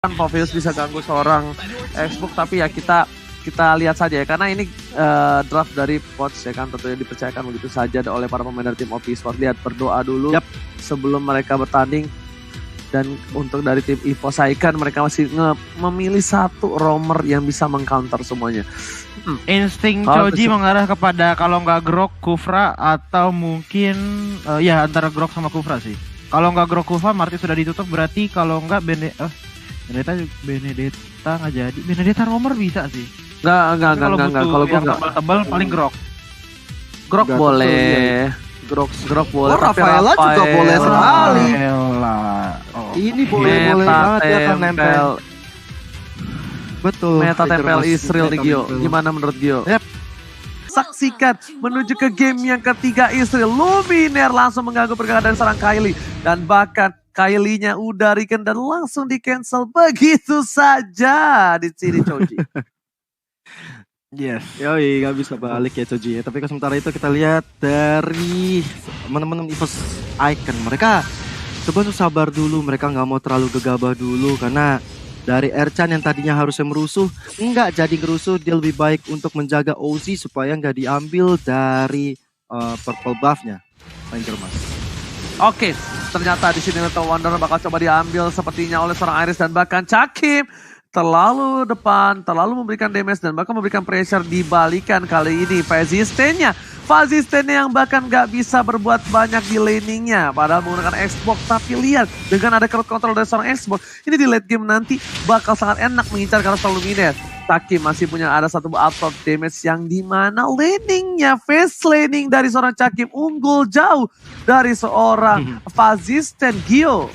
kan Poveus bisa ganggu seorang Xbox, tapi ya kita lihat saja ya, karena ini draft dari coach ya kan, tentunya dipercayakan begitu saja oleh para pemain dari tim OP Sport. Lihat, berdoa dulu sebelum mereka bertanding. Dan untuk dari tim EVOS Icon, mereka masih memilih satu roamer yang bisa mengcounter semuanya. Insting Choji mengarah kepada kalau nggak Grok, Kufra, atau mungkin ya antara Grok sama Kufra sih. Kalau nggak Grok, Kufra, Marty sudah ditutup, berarti kalau nggak Benedetta nggak jadi. Benedetta roamer bisa sih. Enggak. Kalau gue nggak tebal paling Grok. Grok boleh. Grok boleh. Rafaela juga boleh sekali. Ini boleh banget ya kan nempel. Betul. Meta tempel Israel nih Gio. Gimana menurut Gio? Saksikan menuju ke game yang ketiga Israel. Luminaire langsung mengganggu pergerakan dari serang Kylie. Dan bahkan Kylie-nya udah regen dan langsung di cancel begitu saja di sini Choji. Yes, yoi, gak bisa balik ya Choji ya. Tapi sementara itu kita lihat dari teman-teman EVOS Icon, mereka coba untuk sabar dulu, mereka nggak mau terlalu gegabah dulu karena dari Ercan yang tadinya harusnya merusuh, nggak jadi ngerusuh, dia lebih baik untuk menjaga Ozzy supaya nggak diambil dari purple buff-nya. Ranger Mas. Oke, ternyata di sini Little Wonder bakal coba diambil sepertinya oleh seorang Iris dan bahkan Cakim. Terlalu depan, terlalu memberikan damage dan bahkan memberikan pressure dibalikan kali ini. Fazistennya yang bahkan gak bisa berbuat banyak di laningnya. Padahal menggunakan Xbox, tapi lihat dengan ada crowd control dari seorang Xbox. Ini di late game nanti bakal sangat enak mengincar karena selalu Luminaire. Taki masih punya ada satu absorb damage yang dimana laningnya, face laning dari seorang Cakim unggul jauh dari seorang Fazisten Gio.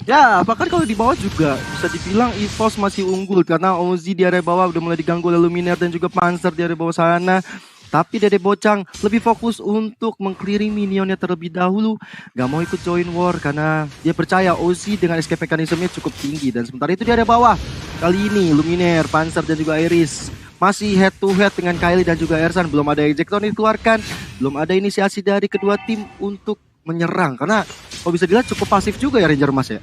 Ya, bahkan kalau di bawah juga bisa dibilang EVOS masih unggul karena Ozzy di area bawah udah mulai diganggu oleh Luminaire dan juga Panzer di area bawah sana. Tapi Dede Bocang lebih fokus untuk meng-clearing minionnya terlebih dahulu. Gak mau ikut join war karena dia percaya Ozzy dengan escape mechanism-nya cukup tinggi. Dan sementara itu di area bawah, kali ini Luminaire, Panzer dan juga Iris masih head to head dengan Kylie dan juga Ersan. Belum ada ejector dikeluarkan, belum ada inisiasi dari kedua tim untuk menyerang. Karena kalau bisa dilihat cukup pasif juga ya Ranger Mas ya.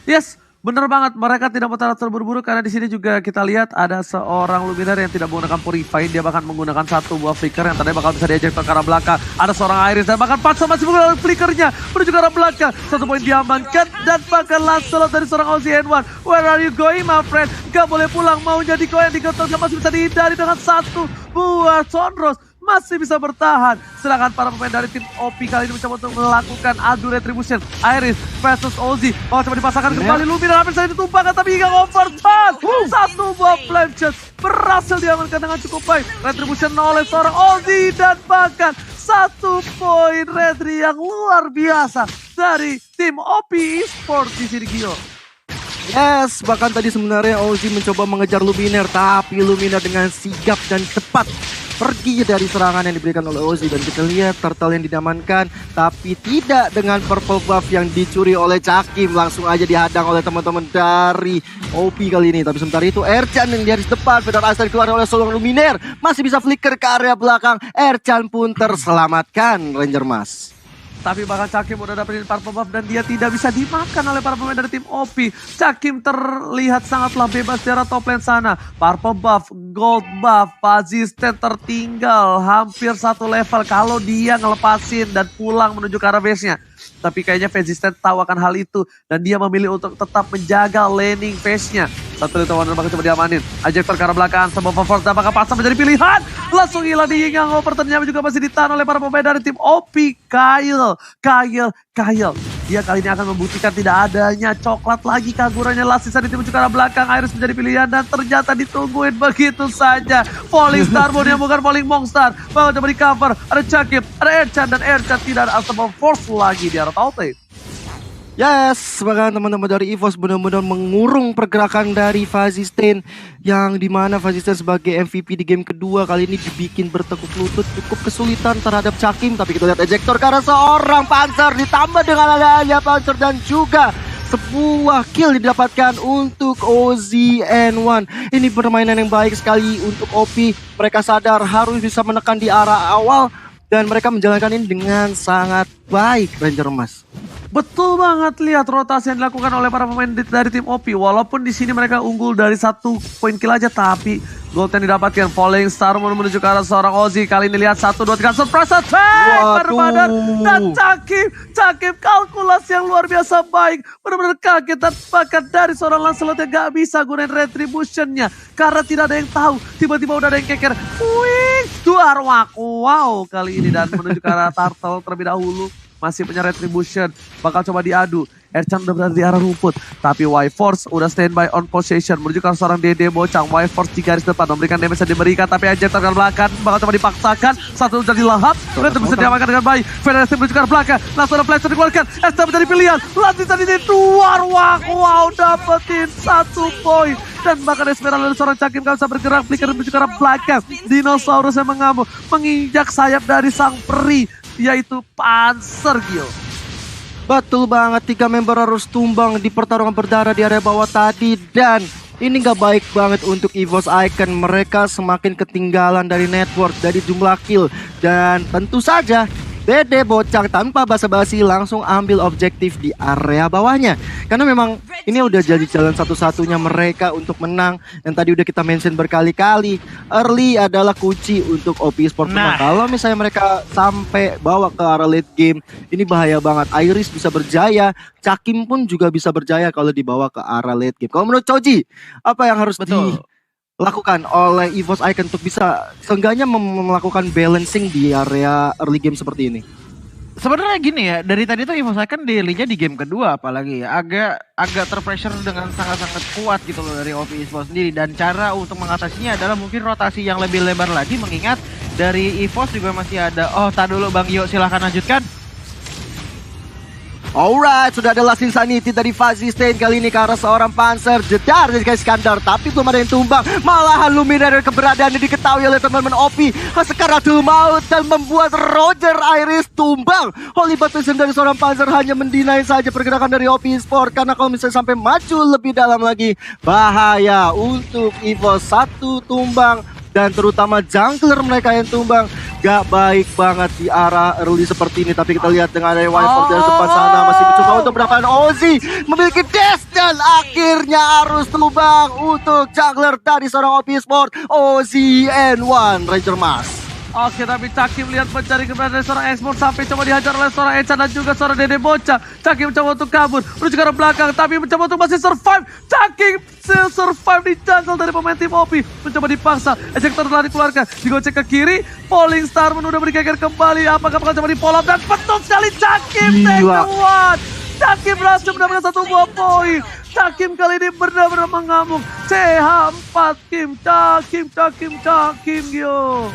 Yes, bener banget. Mereka tidak mau terlalu terburu-buru karena di sini juga kita lihat ada seorang Luminaire yang tidak menggunakan Purify. Dia bahkan menggunakan satu buah flicker yang tadinya bakal bisa diejek ke arah belakang. Ada seorang Iris dan bahkan Patsa masih menggunakan flickernya menuju ke arah belakang. Satu poin diamankan dan bahkan last slot dari seorang Ozzy N1. Where are you going my friend? Gak boleh pulang, mau jadi kau yang digotok. Masih bisa dihindari dengan satu buah Sonros. Masih bisa bertahan. Sedangkan para pemain dari tim OP kali ini mencoba untuk melakukan adu retribution. Iris versus Ozzy. Mau coba dipasangkan kembali. Luminaire hampir saja ditumpahkan tapi hingga overtime. Satu buah flame shot berhasil diamankan dengan cukup baik. Retribution oleh seorang Ozzy dan bahkan satu poin retri yang luar biasa dari tim OP Esports di sini Gio. Yes, bahkan tadi sebenarnya Ozzy mencoba mengejar Luminaire, tapi Luminaire dengan sigap dan cepat pergi dari serangan yang diberikan oleh Ozzy. Dan kita lihat turtle yang didamankan, tapi tidak dengan purple buff yang dicuri oleh Cakim. Langsung aja dihadang oleh teman-teman dari OP kali ini. Tapi sementara itu Ercan yang di garis depan, Fedor Astar dikeluarkan oleh seorang Luminaire. Masih bisa flicker ke area belakang, Ercan pun terselamatkan Ranger Mas. Tapi bahkan Cakim udah dapetin purple buff dan dia tidak bisa dimakan oleh para pemain dari tim OP. Cakim terlihat sangatlah bebas di arah top lane sana. Purple buff, gold buff, Fazisten tertinggal hampir satu level kalau dia ngelepasin dan pulang menuju ke arah base-nya. Tapi kayaknya Fazisten tahu akan hal itu dan dia memilih untuk tetap menjaga laning phase-nya. Satu Little Wonder bakal coba diamanin. Ejector ke arah belakang, sebuah forward dan bakal pasang menjadi pilihan. Langsung hilang di hingga over, ternyata juga masih ditahan oleh para pemain dari tim OP. Kyle. Dia kali ini akan membuktikan tidak adanya coklat lagi keagurannya. Last sisa di tim ke arah belakang, Iris menjadi pilihan dan ternyata ditungguin begitu saja. Falling Starborn yang bukan Falling Monster. Bakal coba di cover, ada Cakim, ada Ercan dan Ercan tidak ada Unstoppable Force lagi di arah top lane. Yes, bahkan teman-teman dari EVOS benar-benar mengurung pergerakan dari Fazisten, yang dimana Fazisten sebagai MVP di game kedua kali ini dibikin bertekuk lutut, cukup kesulitan terhadap Cakim. Tapi kita lihat ejector karena seorang Panzer ditambah dengan adanya Panzer dan juga sebuah kill didapatkan untuk Ozzy N1. Ini permainan yang baik sekali untuk OP. Mereka sadar harus bisa menekan di arah awal dan mereka menjalankan ini dengan sangat baik Ranger Mas. Betul banget, lihat rotasi yang dilakukan oleh para pemain dari tim OP. Walaupun di sini mereka unggul dari 1 poin kill aja, tapi gold yang didapatkan Falling Star menuju ke arah seorang Ozzy. Kali ini lihat 1, 2, 3 surprise attack berbadan dan Cakim kalkulasi yang luar biasa baik. Benar-benar kaget dan bahkan dari seorang Lancelot yang gak bisa gunain retributionnya karena tidak ada yang tahu. Tiba-tiba udah ada yang keker. Wih, duar wow kali ini dan menuju ke arah Turtle terlebih dahulu. Masih punya retribution, bakal coba diadu. Ercan udah berada di arah rumput, tapi Y-Force udah standby on possession. Menuju ke seorang Dede Bocang, Y-Force di garis depan, memberikan damage yang diberikan, tapi Eject terkena belakang, bakal coba dipaksakan. Satu jadi lahap, dan bisa diamankan dengan baik. Federasi menuju ke belakang, langsung ada flash dikeluarkan. Ercan menjadi pilihan, lanjut tadi di luar, wow, dapetin 1 poin. Dan bahkan Esmeralda dari seorang Cakim gak bisa bergerak, flicker menuju ke arah belakang. Dinosaurus yang mengamuk, menginjak sayap dari sang peri, yaitu Panzer Gio. Betul banget, 3 member harus tumbang di pertarungan berdarah di area bawah tadi. Dan ini gak baik banget untuk EVOS Icon. Mereka semakin ketinggalan dari network, dari jumlah kill. Dan tentu saja Dede Bocang tanpa basa-basi langsung ambil objektif di area bawahnya. Karena memang ini udah jadi jalan satu-satunya mereka untuk menang. Yang tadi udah kita mention berkali-kali, early adalah kunci untuk OP Sport. Nah, kalau misalnya mereka sampai bawa ke arah late game, ini bahaya banget. Iris bisa berjaya, Cakim pun juga bisa berjaya kalau dibawa ke arah late game. Kalau menurut Choji, apa yang harus dilakukan oleh EVOS Icon untuk bisa seenggaknya melakukan balancing di area early game seperti ini? Sebenarnya gini ya, dari tadi tuh EVOS Icon daily-nya di game kedua apalagi ya, agak terpressure dengan sangat-sangat kuat gitu loh dari OP Esports sendiri. Dan cara untuk mengatasinya adalah mungkin rotasi yang lebih lebar lagi, mengingat dari EVOS juga masih ada. Oh, tak dulu Bang Yo, silahkan lanjutkan. Alright, sudah ada Last Insanity dari Fuzzy Stain kali ini ke arah seorang Panzer. Jedar dari Iskandar, tapi belum ada yang tumbang. Malahan Luminaire keberadaannya diketahui oleh teman-teman OP. Sekaratul maut dan membuat Roger Iris tumbang. Holy Baptism dari seorang Panzer hanya mendinai saja pergerakan dari OP Sport. Karena kalau misalnya sampai maju lebih dalam lagi, bahaya untuk EVOS. 1 tumbang. Dan terutama jungler mereka yang tumbang. Gak baik banget di arah early seperti ini. Tapi kita lihat dengan ada Y-Force dari depan sana masih mencoba untuk mendapatkan Ozzy. Memiliki dash dan akhirnya harus tumbang untuk jungler dari seorang OP Sport, Ozzy N1 Ranger Mas. Oke, tapi Cakim lihat mencari keberadaan seorang Export sampai coba dihajar oleh seorang Ecan dan juga seorang Dede Bocang. Cakim mencoba untuk kabur, menuju ke arah belakang, tapi mencoba untuk masih survive. Cakim survive di jungle dari pemain tim OP. Mencoba dipaksa, ejector telah dikeluarkan, digocek ke kiri. Falling Star udah bergeger kembali, apakah bakal coba dipolop dan betul sekali Cakim take the one. Cakim berhasil mendapatkan 1 buah poin. Cakim kali ini benar-benar mengamuk. CH4 Kim, Cakim Gio.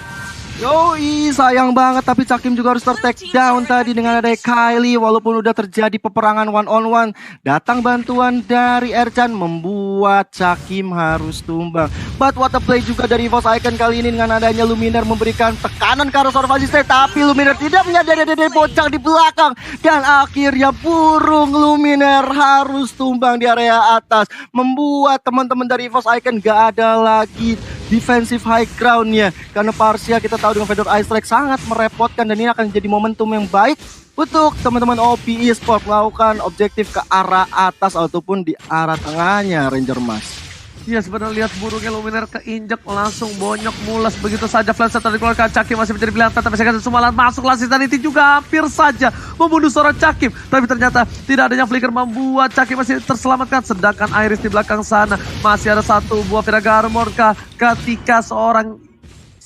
Yoi, sayang banget tapi Cakim juga harus take down tadi dengan ada Kylie. Walaupun udah terjadi peperangan 1-on-1, datang bantuan dari Ercan membuat Cakim harus tumbang. But what a play juga dari EVOS Icon kali ini dengan adanya Luminaire memberikan tekanan ke arah seorang Fuzzy Stain. Tapi Luminaire tidak menyadari Dede Bocang di belakang. Dan akhirnya burung Luminaire harus tumbang di area atas. Membuat teman-teman dari EVOS Icon gak ada lagi defensive high ground-nya. Karena Parsia kita tahu dengan Fedor Ice Strike sangat merepotkan. Dan ini akan jadi momentum yang baik untuk teman-teman OP Esports melakukan objektif ke arah atas ataupun di arah tengahnya Ranger Mas. Iya, sebenarnya lihat burungnya Luminaire keinjek langsung bonyok mulas begitu saja. Flash tadi dikeluarkan, Cakim masih menjadi pilihan tapi saya kasih Sumalan masuk. Last Insanity juga hampir saja membunuh seorang Cakim, tapi ternyata tidak adanya flicker membuat Cakim masih terselamatkan. Sedangkan Iris di belakang sana masih ada 1 buah Viraga Armor ketika seorang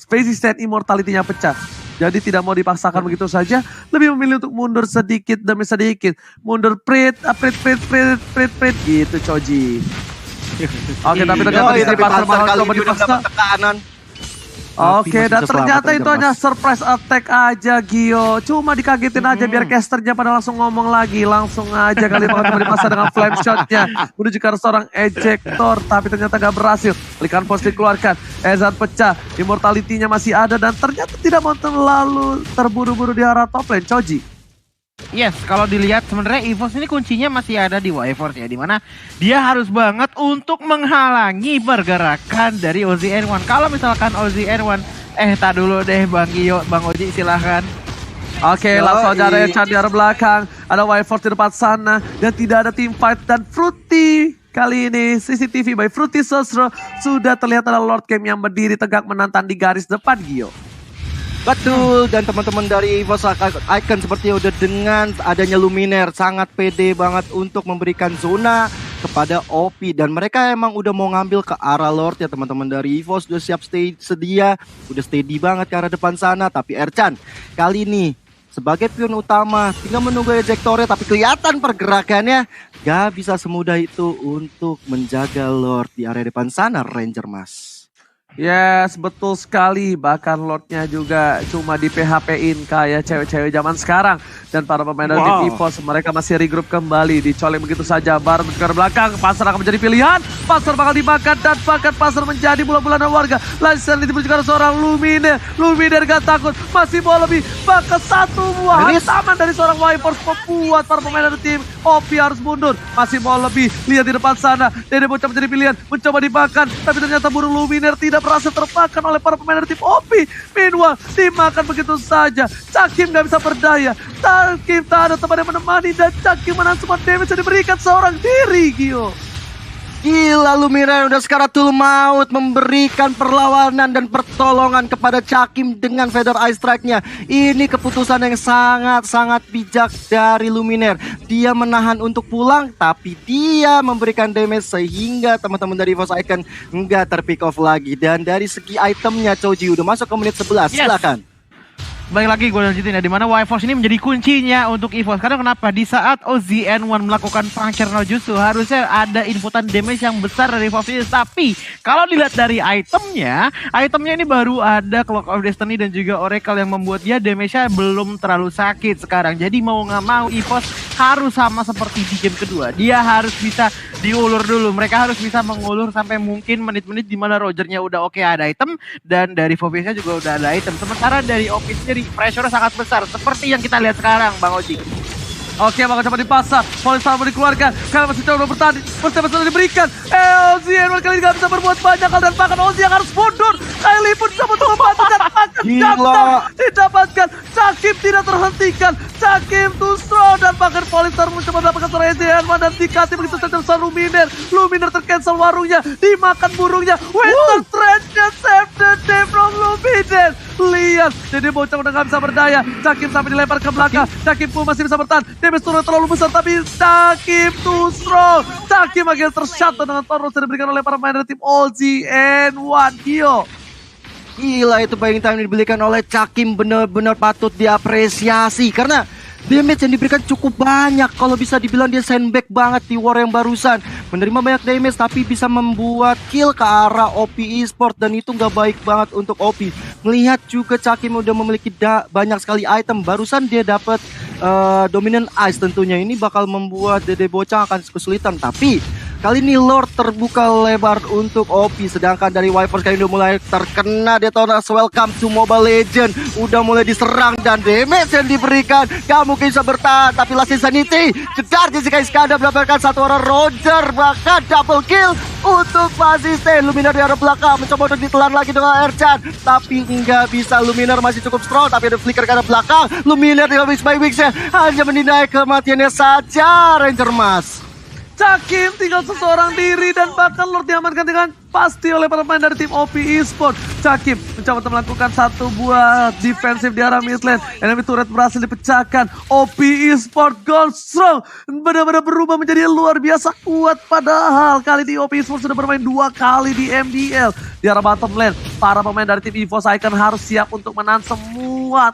Fuzzy Stain immortality-nya pecah. Jadi tidak mau dipaksakan begitu saja, lebih memilih untuk mundur sedikit demi sedikit. Mundur prit gitu Choji. Oke, tapi ternyata di pasar mahal coba dipaksa. Oke, dan ternyata itu hanya surprise attack aja Gio. Cuma dikagetin aja biar casternya pada langsung ngomong lagi. Langsung aja kali bakal coba dipaksa dengan flame shotnya. Menuju ke seorang ejector, tapi ternyata gak berhasil. Kalikan post dikeluarkan, Ezan pecah, immortality-nya masih ada. Dan ternyata tidak mau terlalu terburu-buru di arah top lane, Choji. Yes, kalau dilihat sebenarnya EVOS ini kuncinya masih ada di Y-Force ya, dimana dia harus banget untuk menghalangi pergerakan dari Ozzy N1. Kalau misalkan Ozzy N1, tak dulu deh Bang Gio, Bang Oji silahkan. Oke, langsung aja ada Ercan di arah belakang. Ada Y-Force di depan sana. Dan tidak ada team fight. Dan Fruity kali ini CCTV by Fruity Sosro sudah terlihat ada Lord Game yang berdiri tegak menantang di garis depan, Gio. Betul, dan teman-teman dari EVOS Icon seperti udah dengan adanya Luminaire sangat pede banget untuk memberikan zona kepada OP, dan mereka emang udah mau ngambil ke arah Lord ya. Teman-teman dari EVOS udah siap sedia, udah steady banget ke arah depan sana. Tapi Ercan kali ini sebagai pion utama tinggal menunggu ejektornya, tapi kelihatan pergerakannya gak bisa semudah itu untuk menjaga Lord di area depan sana, Ranger Mas. Yes, betul sekali. Bahkan Lordnya juga cuma di PHP-in kayak cewek-cewek zaman sekarang. Dan para pemain dari tim EVOS mereka masih regroup kembali. Dicolek begitu saja. Baru ke belakang. Pasar akan menjadi pilihan. Pasar bakal dimakan dan bahkan pasar menjadi bola-bulanan warga. Lanjut ditipu juga seorang Luminaire. Luminaire gak takut. Masih bola lebih. Bahkan satu buah hantaman dari seorang Y-Force membuat para pemain dari tim OP harus mundur. Masih bola lebih. Lihat di depan sana. Dede Bocah menjadi pilihan. Mencoba dimakan. Tapi ternyata burung Luminaire tidak berhasil termakan oleh para pemain dari tim OP. Meanwhile, dimakan begitu saja. Cakim gak bisa berdaya. Cakim tak ada teman yang menemani dan Cakim menang semua damage yang diberikan seorang diri, Gio. Gila, Luminaire udah sekaratul maut memberikan perlawanan dan pertolongan kepada Cakim dengan Feather Eye Strike-nya. Ini keputusan yang sangat-sangat bijak dari Luminaire. Dia menahan untuk pulang, tapi dia memberikan damage sehingga teman-teman dari EVOS Icon nggak terpick off lagi. Dan dari segi itemnya, Choji udah masuk ke menit 11, silakan. Baik lagi gue lanjutin ya, dimana Y-Force ini menjadi kuncinya untuk EVOS. Karena kenapa? Di saat OZN1 melakukan Functional Jutsu harusnya ada inputan damage yang besar dari EVOS. Tapi kalau dilihat dari itemnya ini baru ada Clock of Destiny dan juga Oracle yang membuat dia damage-nya belum terlalu sakit sekarang. Jadi mau nggak mau EVOS harus sama seperti di game kedua. Dia harus bisa diulur dulu. Mereka harus bisa mengulur sampai mungkin menit-menit dimana Rogernya udah oke ada item. Dan dari Fobiasnya juga udah ada item. Sementara dari OP sendiri pressure sangat besar seperti yang kita lihat sekarang, Bang Oji. Oke, bakal coba dipasang. Polistar mau dikeluarkan. Kalian masih coba bertanding. Persiapan diberikan. OZN kali ini gak bisa berbuat banyak hal dan bahkan Ozi yang harus mundur. Kylie pun coba untuk membantu dan bahkan didapatkan. Cakim tidak terhentikan. Cakim too strong dan bahkan Polistar mencoba mendapatkan seorang OZN dan dikasih begitu saja besar Luminaire. Luminaire tercancel warungnya. Dimakan burungnya. Winter Thread-nya save the day from Luminaire. Lihat, Dede Bocah udah gak bisa berdaya. Cakim sampai dilempar ke belakang. Cakim pun masih bisa bertahan. Damage turun terlalu besar tapi Cakim too strong. Cakim akhirnya tershutdown dengan Tauros yang diberikan oleh para pemain dari tim OZN1, Gio. Gila, itu buying time yang diberikan oleh Cakim benar-benar patut diapresiasi karena damage yang diberikan cukup banyak. Kalau bisa dibilang dia sandbag banget di war yang barusan. Menerima banyak damage tapi bisa membuat kill ke arah OP Esport dan itu nggak baik banget untuk OP. Melihat juga Cakim udah memiliki banyak sekali item. Barusan dia dapat Dominant Ice tentunya. Ini bakal membuat Dede Bocah akan kesulitan. Tapi kali ini Lord terbuka lebar untuk OP. Sedangkan dari Y-Force kali ini udah mulai terkena Detonas Welcome to Mobile Legend. Udah mulai diserang dan damage yang diberikan gak mungkin bisa bertahan. Tapi Last Insanity jedar Jessica Iskandar mendapatkan satu orang Roger. Bahkan double kill untuk Persisten. Luminaire di arah belakang mencoba untuk ditelan lagi dengan Ercan. Tapi nggak bisa, Luminaire masih cukup strong. Tapi ada flicker ke arah belakang. Luminaire dengan Wix by Wix-nya hanya mendinai kematiannya saja, Ranger Mas. Cakim tinggal seseorang diri dan bahkan Lord diamankan dengan pasti oleh para pemain dari tim OP Esport. Cakim mencoba untuk melakukan satu buah defensif di arah mid lane. Enemy turret berhasil dipecahkan. OP Esport gone strong. Benar-benar berubah menjadi luar biasa kuat. Padahal kali ini OP Esport sudah bermain 2 kali di MDL. Di arah bottom lane, para pemain dari tim EVOS Icon harus siap untuk menahan semua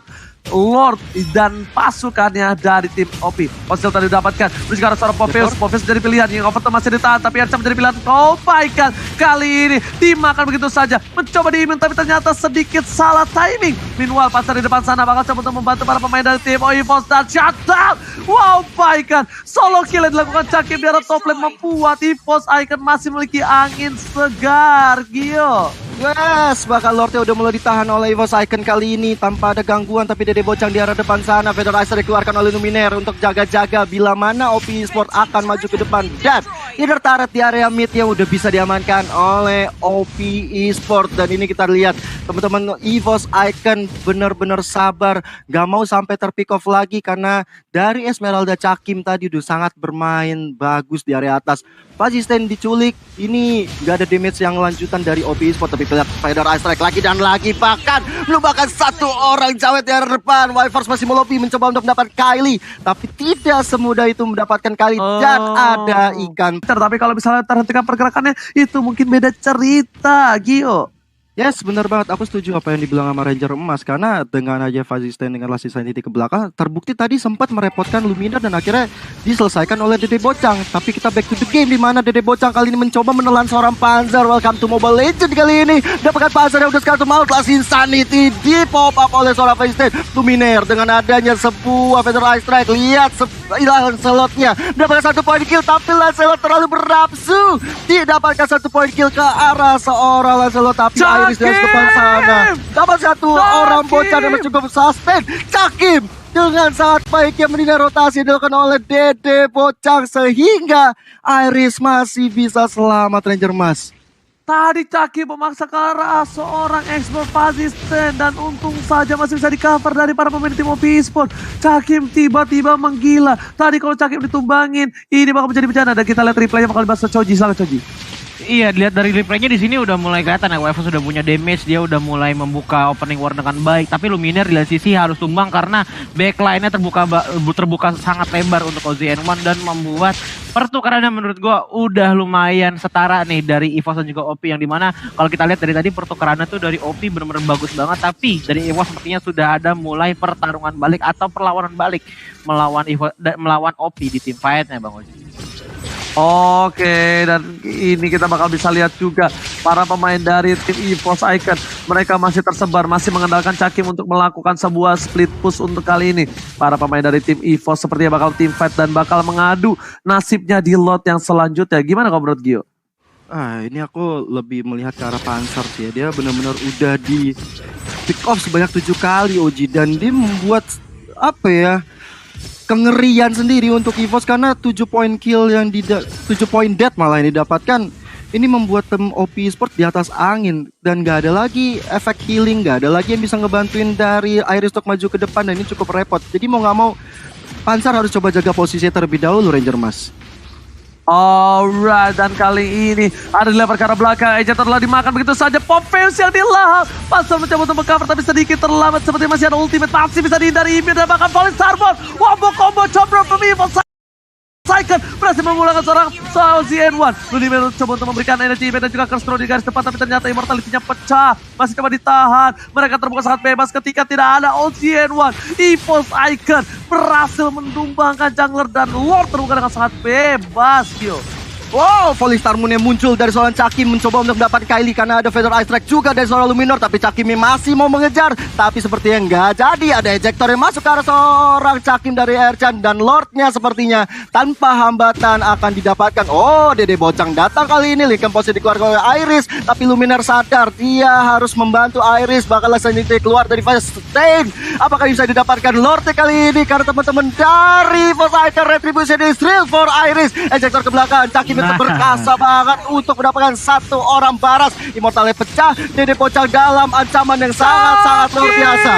Lord dan pasukannya dari tim OP. Postil tadi didapatkan. Terus sekarang seorang Popheus. Popheus menjadi pilihan. Yang Overton masih ditahan. Tapi Ercan menjadi pilihan. Oh my god. Kali ini dimakan begitu saja. Mencoba diimin tapi ternyata sedikit salah timing. Meanwhile pasar di depan sana bakal coba untuk membantu para pemain dari tim EVOS dan shutdown. Wow my god. Solo kill yang dilakukan Cakim di arah top lane membuat EVOS Icon masih memiliki angin segar, Gio. Yes, bahkan Lordnya udah mulai ditahan oleh EVOS Icon kali ini tanpa ada gangguan, tapi Dede Bocang di arah depan sana. Federizer dikeluarkan oleh Luminer untuk jaga-jaga bila mana OP Esport akan maju ke depan. Dan Inner turret di area mid yang udah bisa diamankan oleh OP Esport. Dan ini kita lihat teman-teman EVOS Icon benar-benar sabar, gak mau sampai terpick off lagi karena dari Esmeralda Cakim tadi udah sangat bermain bagus di area atas. Fazisten diculik, ini gak ada damage yang lanjutan dari OP Esport, tapi lihat Spider Eye Strike lagi dan lagi, bahkan melupakan satu orang jawet di arah depan. Wifers masih melobi mencoba untuk mendapatkan Kylie, tapi tidak semudah itu mendapatkan Kylie dan ada ikan. Tapi kalau misalnya terhentikan pergerakannya, itu mungkin beda cerita, Gio. Yes, benar banget. Aku setuju apa yang dibilang sama Ranger Emas. Karena dengan aja Fazisten dengan Last Insanity ke belakang, terbukti tadi sempat merepotkan Lumina dan akhirnya diselesaikan oleh Dede Bocang. Tapi kita back to the game di mana Dede Bocang kali ini mencoba menelan seorang Panzer. Welcome to Mobile Legends kali ini. Dapatkan Panzer yang udah sekali maut. Last Insanity di pop up oleh seorang Fazisten. Luminer dengan adanya sebuah Feather Eye Strike. Lihat Lancelotnya mendapatkan 1 point kill, tapi Lancelot terlalu bernafsu. Didapatkan 1 point kill ke arah seorang Lancelot, tapi Iris di depan sana dapat 1 orang bocah dan cukup sustain. Cakim dengan sangat baik yang menilai rotasi dilakukan oleh Dede Bocang sehingga Iris masih bisa selamat. Ranger Mas, Tadi Cakim memaksa ke arah seorang expert Fazisten dan untung saja masih bisa di-cover dari para pemain tim OP Esport. Cakim tiba-tiba menggila. Tadi kalau Cakim ditumbangin, ini bakal menjadi bencana. Dan kita lihat replaynya bakal dibahas Choji. Silakan Choji. Iya, dilihat dari replaynya di sini udah mulai kelihatan ya, Waifu sudah punya damage, dia udah mulai membuka opening war dengan baik. Tapi Luminer di lain sisi harus tumbang karena backline-nya terbuka sangat lebar untuk OZN1 dan membuat pertukarannya menurut gua udah lumayan setara nih dari EVOS dan juga OP, yang dimana kalau kita lihat dari tadi pertukarannya tuh dari OP benar-benar bagus banget, tapi dari EVOS sepertinya sudah ada mulai pertarungan balik atau perlawanan balik melawan OP di tim fight-nya Bang Oji. Oke, dan ini kita bakal bisa lihat juga para pemain dari tim EVOS Icon. Mereka masih tersebar, masih mengandalkan Cakim untuk melakukan sebuah split push untuk kali ini. Para pemain dari tim EVOS sepertinya bakal team fight dan bakal mengadu nasibnya di lot yang selanjutnya. Gimana kalau menurut Gio? ini aku lebih melihat ke arah Panzer sih ya. Dia benar-benar udah di pick off sebanyak 7 kali Oji, dan dia membuat apa ya, kengerian sendiri untuk EVOS karena 7 point kill yang 7 point death malah yang didapatkan. Ini membuat tim OP Esport di atas angin dan gak ada lagi efek healing, gak ada lagi yang bisa ngebantuin dari Iris untuk maju ke depan, dan ini cukup repot. Jadi mau gak mau Panzer harus coba jaga posisi terlebih dahulu Ranger Mas. Alright, dan kali ini ada dilempar ke arah belakang. Eja telah dimakan begitu saja. Pop Fuse yang dilahap. Pasal mencoba untuk meng-cover tapi sedikit terlambat. Seperti masih ada ultimate, masih bisa dihindari. Imir dan bahkan Falling Starborn. Wombo combo combro pemimpin Cycon berhasil memulangkan seorang ZN1. Luminer coba untuk memberikan energi dan juga curse throw di garis depan, tapi ternyata immortality-nya pecah. Masih coba ditahan. Mereka terbuka sangat bebas ketika tidak ada ZN1. EVOS Icon berhasil mendumbangkan jungler dan Lord terbuka dengan sangat bebas, Gio. Wow, Falling Star Moon yang muncul dari seorang Cakim mencoba untuk mendapat Kylie karena ada Feather Eye Strike juga dari seorang Luminor, tapi Cakim masih mau mengejar, tapi sepertinya nggak jadi. Ada ejector yang masuk ke arah seorang Cakim dari Erchan dan Lordnya sepertinya tanpa hambatan akan didapatkan. Oh, Dede Bocang datang kali ini, Lincoln Post dikeluarkan oleh Iris, tapi Luminor sadar dia harus membantu Iris, bakal selanjutnya keluar dari fase sustain. Apakah bisa didapatkan Lordnya kali ini karena teman-teman dari Poseidon Retribution is real for Iris. Ejector ke belakang, Cakim itu berkasa banget untuk mendapatkan 1 orang baras. Immortalnya pecah, Dede Bocang dalam ancaman yang sangat-sangat luar biasa.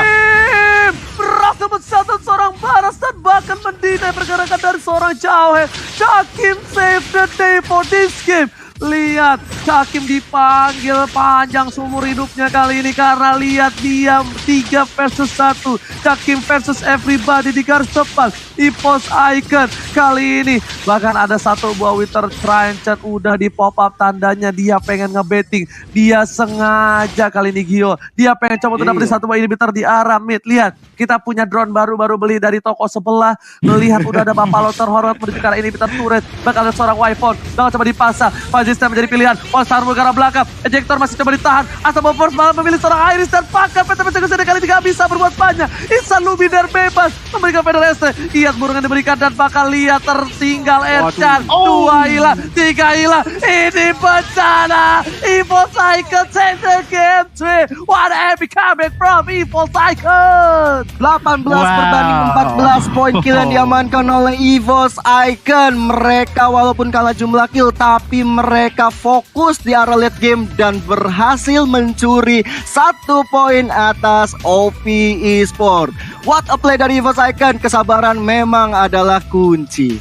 Berhasil mencatat seorang baras dan bahkan mendinai pergerakan dari seorang Jauhead. Cakim save the day for this game. Lihat, Cakim dipanggil panjang seumur hidupnya kali ini karena lihat dia 3 versus 1. Cakim versus everybody di garis depan. EVOS Icon kali ini bahkan ada satu buah Wither Trinket udah di pop up, tandanya dia pengen ngebetting. Dia sengaja kali ini Gio. Dia pengen coba untuk dapetin satu buah inhibitor di arah mid. Lihat, kita punya drone baru beli dari toko sebelah. Melihat udah ada Buffalo terhormat menuju ke arah inhibitor turret. Bakal ada seorang Wyvern. Bakal coba dipasang. Persisten menjadi pilihan. Polestar ke arah belakang. Ejector masih coba ditahan. Asaba Force malah memilih seorang Iris dan Pakar. PT Persekusi kali tidak bisa berbuat banyak. Ihsan Luminar bebas memberikan Federestre. Lihat burungan diberikan dan bakal lihat tertinggal Ercan. 2 hilang, 3 hilang. Ini bencana. Evil Cycle take the game 3. What a epic comeback from Evil Cycle. 18 berbanding 14 poin kill yang diamankan oleh EVOS Icon. Mereka walaupun kalah jumlah kill, tapi mereka fokus di arah late game dan berhasil mencuri 1 poin atas OP Esport. What a play dari EVOS Icon. Kesabaran memang adalah kunci.